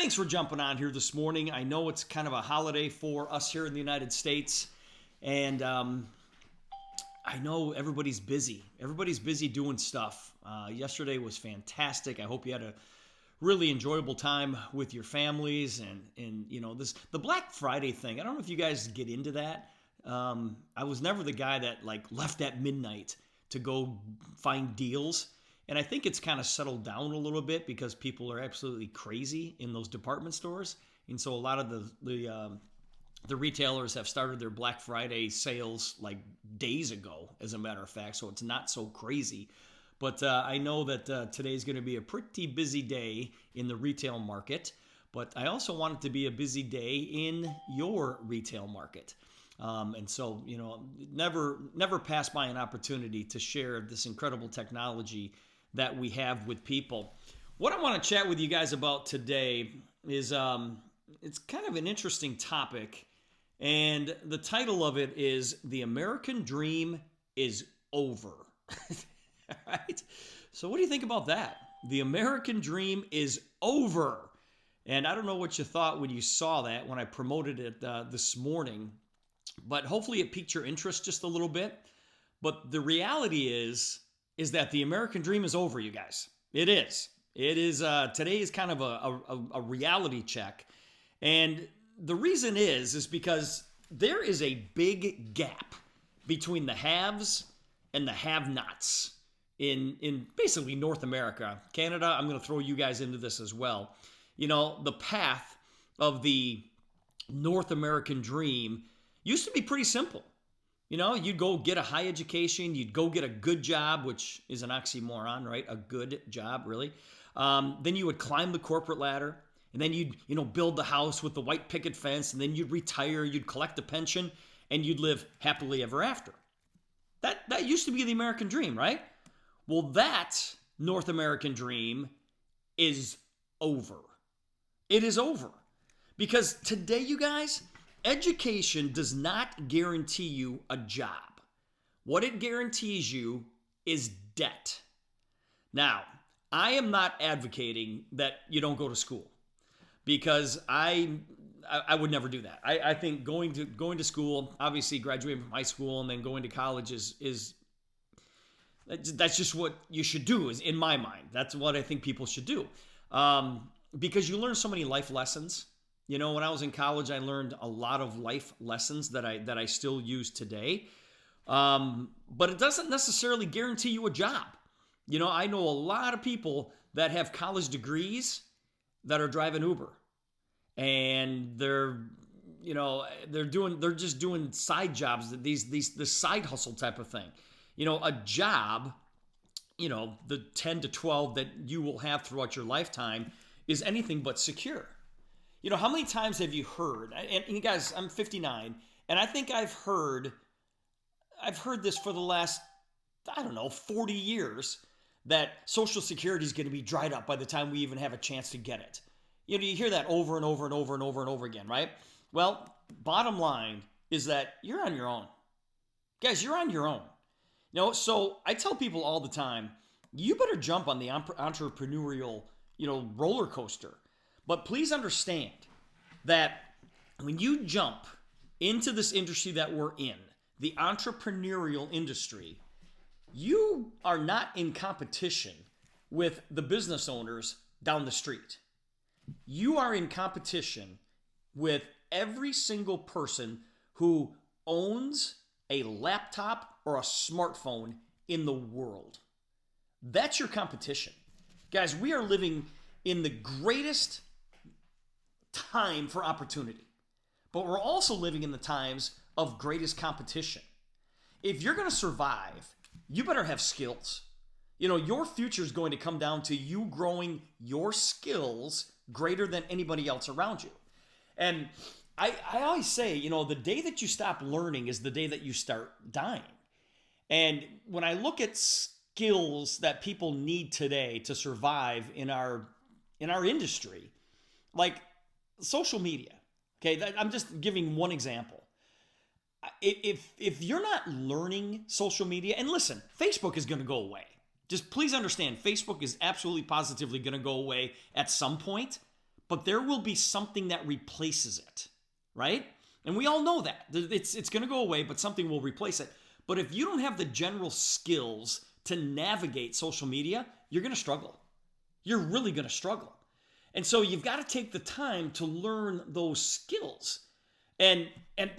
thanks for jumping on here this morning. I know it's kind of a holiday for us here in the United States, and I know everybody's busy. Everybody's busy doing stuff. Yesterday was fantastic. I hope you had a really enjoyable time with your families, and the Black Friday thing. I don't know if you guys get into that. I was never the guy that left at midnight to go find deals. And I think it's kind of settled down a little bit because people are absolutely crazy in those department stores. And so a lot of the retailers have started their Black Friday sales days ago, as a matter of fact. So it's not so crazy. But I know that today is going to be a pretty busy day in the retail market. But I also want it to be a busy day in your retail market. And so, never pass by an opportunity to share this incredible technology that we have with people. What I want to chat with you guys about today is it's kind of an interesting topic, and the title of it is "The American Dream is Over." Right? So what do you think about that? The American Dream is over. And I don't know what you thought when you saw that, when I promoted it this morning, but hopefully it piqued your interest just a little bit. But the reality is that the American dream is over, you guys. It is. It is. Today is kind of a reality check. And the reason is because there is a big gap between the haves and the have-nots in basically North America. Canada, I'm going to throw you guys into this as well. The path of the North American dream used to be pretty simple. You'd go get a high education, you'd go get a good job, which is an oxymoron, right? A good job, really. Then you would climb the corporate ladder, and then you'd, build the house with the white picket fence, and then you'd retire, you'd collect a pension, and you'd live happily ever after. That used to be the American dream, right? Well, that North American dream is over. It is over. Because today, you guys, education does not guarantee you a job. What it guarantees you is debt. Now, I am not advocating that you don't go to school, because I would never do that. I think going to school, obviously graduating from high school and then going to college is that's just what you should do, is in my mind. That's what I think people should do, because you learn so many life lessons. When I was in college, I learned a lot of life lessons that I still use today. But it doesn't necessarily guarantee you a job. I know a lot of people that have college degrees that are driving Uber, and they're just doing side jobs, this side hustle type of thing. A job, the 10 to 12 that you will have throughout your lifetime is anything but secure. How many times have you heard, and you guys, I'm 59, and I think I've heard this for the last, 40 years, that Social Security is going to be dried up by the time we even have a chance to get it. You hear that over and over and over and over and over again, right? Well, bottom line is that you're on your own. Guys, you're on your own. So I tell people all the time, you better jump on the entrepreneurial, roller coaster. But please understand that when you jump into this industry that we're in, the entrepreneurial industry, you are not in competition with the business owners down the street. You are in competition with every single person who owns a laptop or a smartphone in the world. That's your competition. Guys, we are living in the greatest time for opportunity, but we're also living in the times of greatest competition. If you're going to survive, you better have skills. Your future is going to come down to you growing your skills greater than anybody else around you. And I always say, the day that you stop learning is the day that you start dying. And when I look at skills that people need today to survive in our industry, like social media, okay, I'm just giving one example. If you're not learning social media, and listen, Facebook is going to go away. Just please understand, Facebook is absolutely positively going to go away at some point. but there will be something that replaces it, right? And we all know that. It's going to go away, but something will replace it. But if you don't have the general skills to navigate social media, you're going to struggle. You're really going to struggle. And so you've got to take the time to learn those skills. And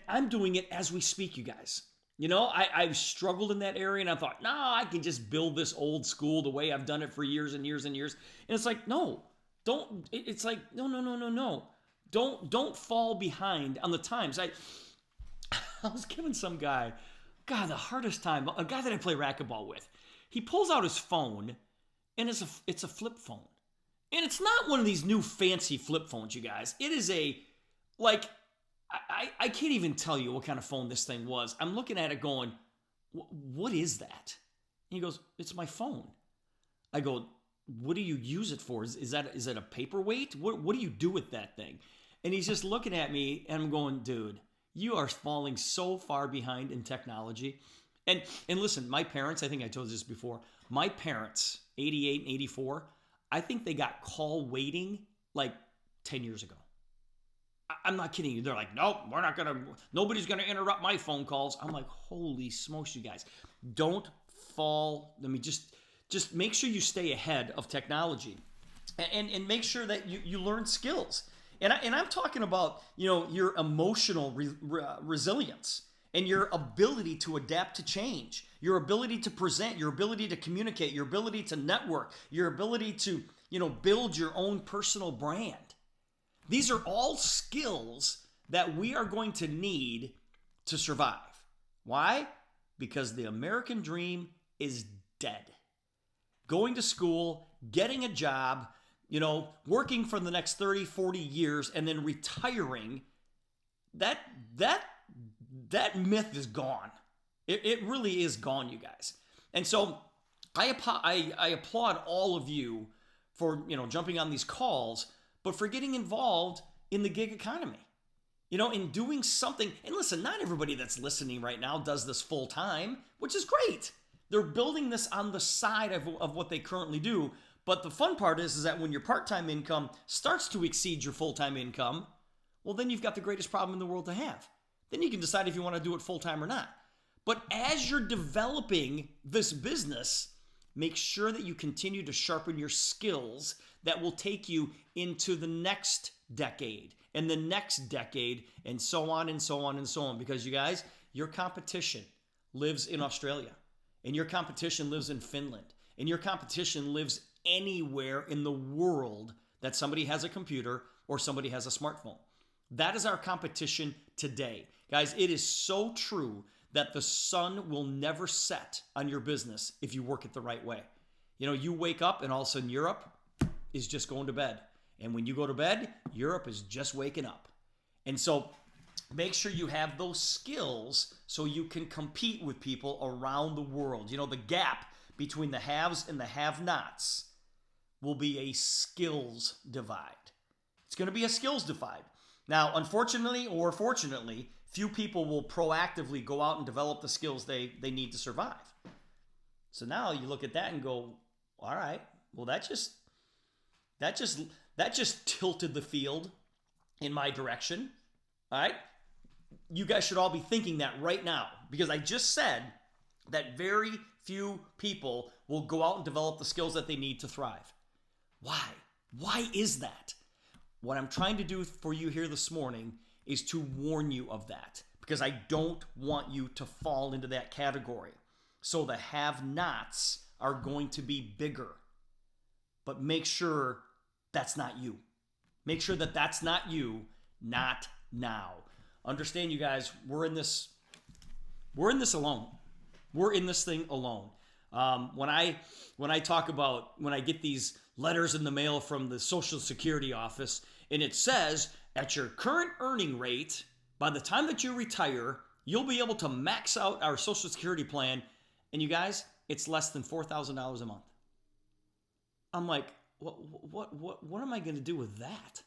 I'm doing it as we speak, you guys. You know, I've struggled in that area, and I thought, no, I can just build this old school the way I've done it for years and years and years. And it's like, no, don't. It's like, no. Don't fall behind on the times. I was giving some guy, God, the hardest time, a guy that I play racquetball with. He pulls out his phone, and it's a flip phone. And it's not one of these new fancy flip phones, you guys. It is I can't even tell you what kind of phone this thing was. I'm looking at it going, what is that? And he goes, it's my phone. I go, what do you use it for? Is it a paperweight? What do you do with that thing? And he's just looking at me, and I'm going, dude, you are falling so far behind in technology. And listen, my parents, I think I told you this before, my parents, 88 and 84, I think they got call waiting like 10 years ago. I'm not kidding you. They're like, nope, nobody's going to interrupt my phone calls. I'm like, holy smokes, you guys. Don't fall. Let me just make sure you stay ahead of technology and make sure that you learn skills. And I'm talking about, your emotional resilience and your ability to adapt to change, your ability to present, your ability to communicate, your ability to network, your ability to, build your own personal brand. These are all skills that we are going to need to survive. Why? Because the American dream is dead. Going to school, getting a job, working for the next 30, 40 years, and then retiring, that myth is gone. It really is gone, you guys. And so I applaud all of you for, jumping on these calls, but for getting involved in the gig economy, in doing something. And listen, not everybody that's listening right now does this full time, which is great. They're building this on the side of what they currently do. But the fun part is that when your part-time income starts to exceed your full-time income, well, then you've got the greatest problem in the world to have. Then you can decide if you want to do it full-time or not. But as you're developing this business, make sure that you continue to sharpen your skills that will take you into the next decade and the next decade and so on and so on and so on. Because you guys, your competition lives in Australia, and your competition lives in Finland, and your competition lives anywhere in the world that somebody has a computer or somebody has a smartphone. That is our competition today. Guys, it is so true that the sun will never set on your business if you work it the right way. You wake up and all of a sudden Europe is just going to bed. And when you go to bed, Europe is just waking up. And so make sure you have those skills so you can compete with people around the world. The gap between the haves and the have-nots will be a skills divide. It's going to be a skills divide. Now, unfortunately or fortunately, few people will proactively go out and develop the skills they need to survive. So now you look at that and go, all right, well, that just tilted the field in my direction. All right. You guys should all be thinking that right now, because I just said that very few people will go out and develop the skills that they need to thrive. Why? Why is that? What I'm trying to do for you here this morning is to warn you of that, because I don't want you to fall into that category. So the have-nots are going to be bigger, but make sure that's not you. Make sure that that's not you, not now. Understand, you guys, we're in this alone. We're in this thing alone. When I talk about, when I get these letters in the mail from the Social Security office, and it says, at your current earning rate, by the time that you retire, you'll be able to max out our Social Security plan. And you guys, it's less than $4,000 a month. I'm like, what am I going to do with that?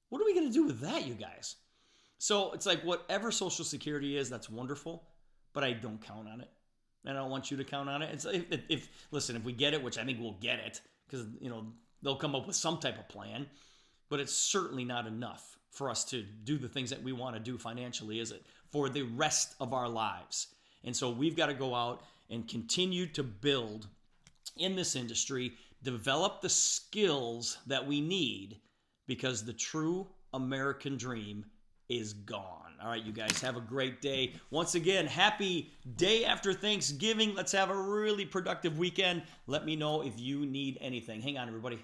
What are we going to do with that, you guys? So it's like, whatever Social Security is, that's wonderful, but I don't count on it. And I don't want you to count on it. It's if we get it, which I think we'll get it, because they'll come up with some type of plan. but it's certainly not enough for us to do the things that we want to do financially, is it? For the rest of our lives. And so we've got to go out and continue to build in this industry, develop the skills that we need, because the true American dream is gone. All right, you guys, have a great day. Once again, happy day after Thanksgiving. Let's have a really productive weekend. Let me know if you need anything. Hang on, everybody.